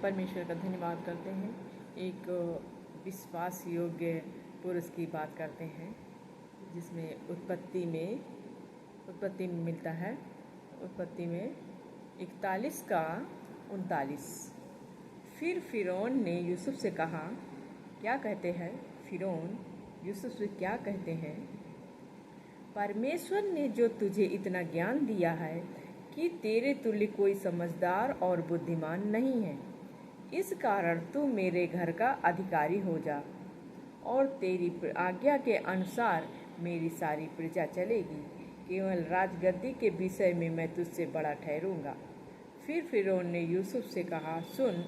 परमेश्वर का धन्यवाद करते हैं। एक विश्वास योग्य पुरुष की बात करते हैं जिसमें उत्पत्ति में मिलता है। उत्पत्ति में 41 का 39। फिर फिरौन ने यूसुफ से कहा, क्या कहते हैं? फिरौन यूसुफ से क्या कहते हैं? परमेश्वर ने जो तुझे इतना ज्ञान दिया है कि तेरे तुल्य कोई समझदार और बुद्धिमान नहीं है, इस कारण तू मेरे घर का अधिकारी हो जा और तेरी आज्ञा के अनुसार मेरी सारी प्रजा चलेगी। केवल राजगद्दी के विषय में मैं तुझसे बड़ा ठहरूंगा। फिर फिरौन ने यूसुफ से कहा, सुन,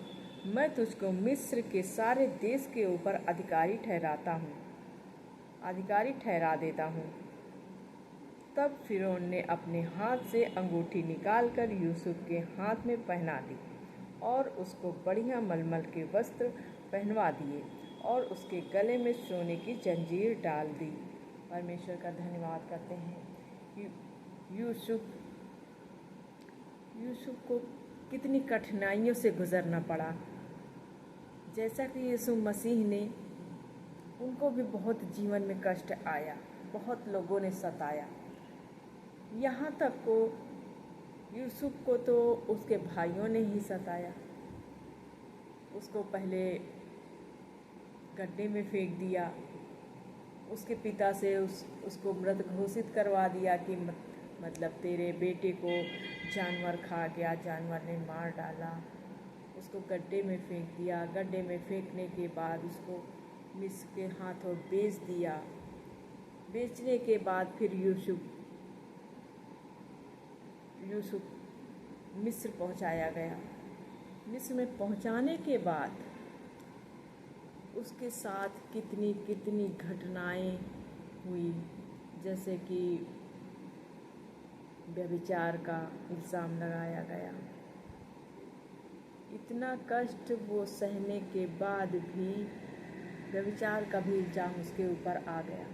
मैं तुझको मिस्र के सारे देश के ऊपर अधिकारी ठहरा देता हूँ। तब फिरौन ने अपने हाथ से अंगूठी निकालकर यूसुफ के हाथ में पहना दी और उसको बढ़िया मलमल के वस्त्र पहनवा दिए और उसके गले में सोने की जंजीर डाल दी। परमेश्वर का धन्यवाद करते हैं। यूसुफ को कितनी कठिनाइयों से गुजरना पड़ा। जैसा कि यीशु मसीह ने, उनको भी बहुत जीवन में कष्ट आया, बहुत लोगों ने सताया। यहाँ तक को यूसुफ को तो उसके भाइयों ने ही सताया। उसको पहले गड्ढे में फेंक दिया, उसके पिता से उसको मृत घोषित करवा दिया कि मतलब तेरे बेटे को जानवर खा गया, जानवर ने मार डाला। उसको गड्ढे में फेंक दिया। गड्ढे में फेंकने के बाद उसको मिस्र के हाथों बेच दिया। बेचने के बाद फिर यूसुफ मिस्र पहुंचाया गया। मिस्र में पहुंचाने के बाद उसके साथ कितनी घटनाएं हुई, जैसे कि व्यभिचार का इल्ज़ाम लगाया गया। इतना कष्ट वो सहने के बाद भी व्यभिचार का भी इल्ज़ाम उसके ऊपर आ गया।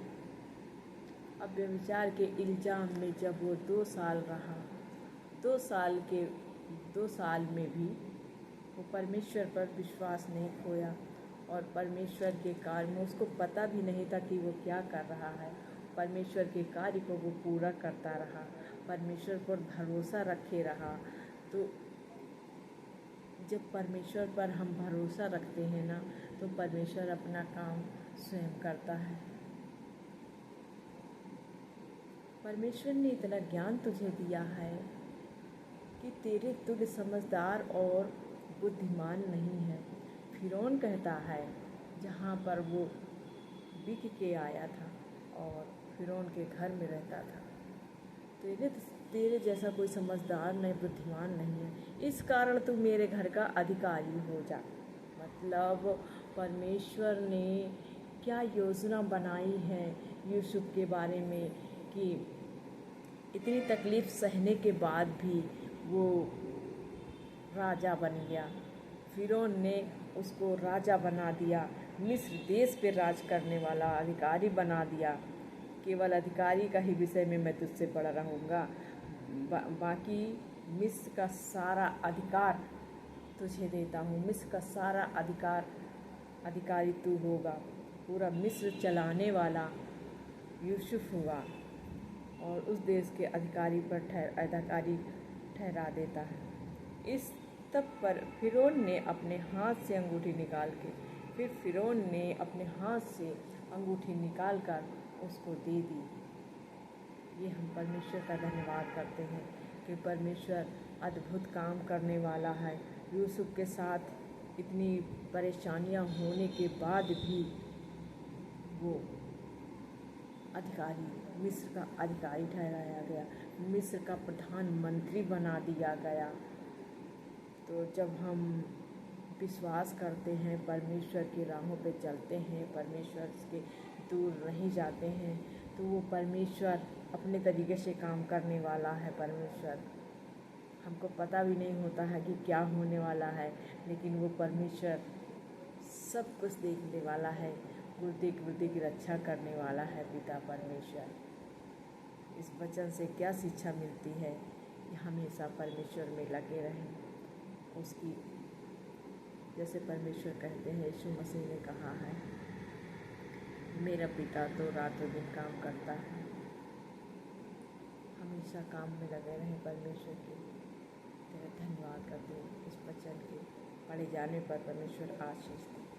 अब व्यभिचार के इल्ज़ाम में जब वो 2 साल रहा, 2 साल में भी वो परमेश्वर पर विश्वास नहीं खोया और परमेश्वर के कार्य में उसको पता भी नहीं था कि वो क्या कर रहा है। परमेश्वर के कार्य को वो पूरा करता रहा, परमेश्वर पर भरोसा रखे रहा। तो जब परमेश्वर पर हम भरोसा रखते हैं ना, तो परमेश्वर अपना काम स्वयं करता है। परमेश्वर ने इतना ज्ञान तुझे दिया है कि तेरे तुल्य समझदार और बुद्धिमान नहीं है। फिरौन कहता है, जहाँ पर वो बिक के आया था और फिरौन के घर में रहता था, तेरे जैसा कोई समझदार नहीं, बुद्धिमान नहीं है, इस कारण तू मेरे घर का अधिकारी हो जा। मतलब परमेश्वर ने क्या योजना बनाई है यूसुफ के बारे में कि इतनी तकलीफ़ सहने के बाद भी वो राजा बन गया। फिरौन ने उसको राजा बना दिया, मिस्र देश पे राज करने वाला अधिकारी बना दिया। केवल अधिकारी का ही विषय में मैं तुझसे बड़ा रहूँगा, बाकी मिस्र का सारा अधिकार तुझे देता हूँ। मिस्र का सारा अधिकारी तू होगा। पूरा मिस्र चलाने वाला यूसुफ हुआ और उस देश के अधिकारी ठहरा देता है। इस तब पर फिरौन ने अपने हाथ से अंगूठी निकाल कर उसको दे दी। ये हम परमेश्वर का धन्यवाद करते हैं कि परमेश्वर अद्भुत काम करने वाला है। यूसुफ के साथ इतनी परेशानियां होने के बाद भी वो मिस्र का अधिकारी ठहराया गया, मिस्र का प्रधानमंत्री बना दिया गया। तो जब हम विश्वास करते हैं, परमेश्वर की राहों पे चलते हैं, परमेश्वर के दूर नहीं जाते हैं, तो वो परमेश्वर अपने तरीके से काम करने वाला है। परमेश्वर, हमको पता भी नहीं होता है कि क्या होने वाला है, लेकिन वो परमेश्वर सब कुछ देखने वाला है, बुद्धि की रक्षा करने वाला है पिता परमेश्वर। इस वचन से क्या शिक्षा मिलती है कि हमेशा परमेश्वर में लगे रहें, उसकी जैसे परमेश्वर कहते हैं, यीशु मसीह ने कहा है, मेरा पिता तो रातों दिन काम करता है। हमेशा काम में लगे रहें परमेश्वर के। तेरा धन्यवाद करते हैं इस वचन के पढ़े जाने पर। परमेश्वर आशीष दे।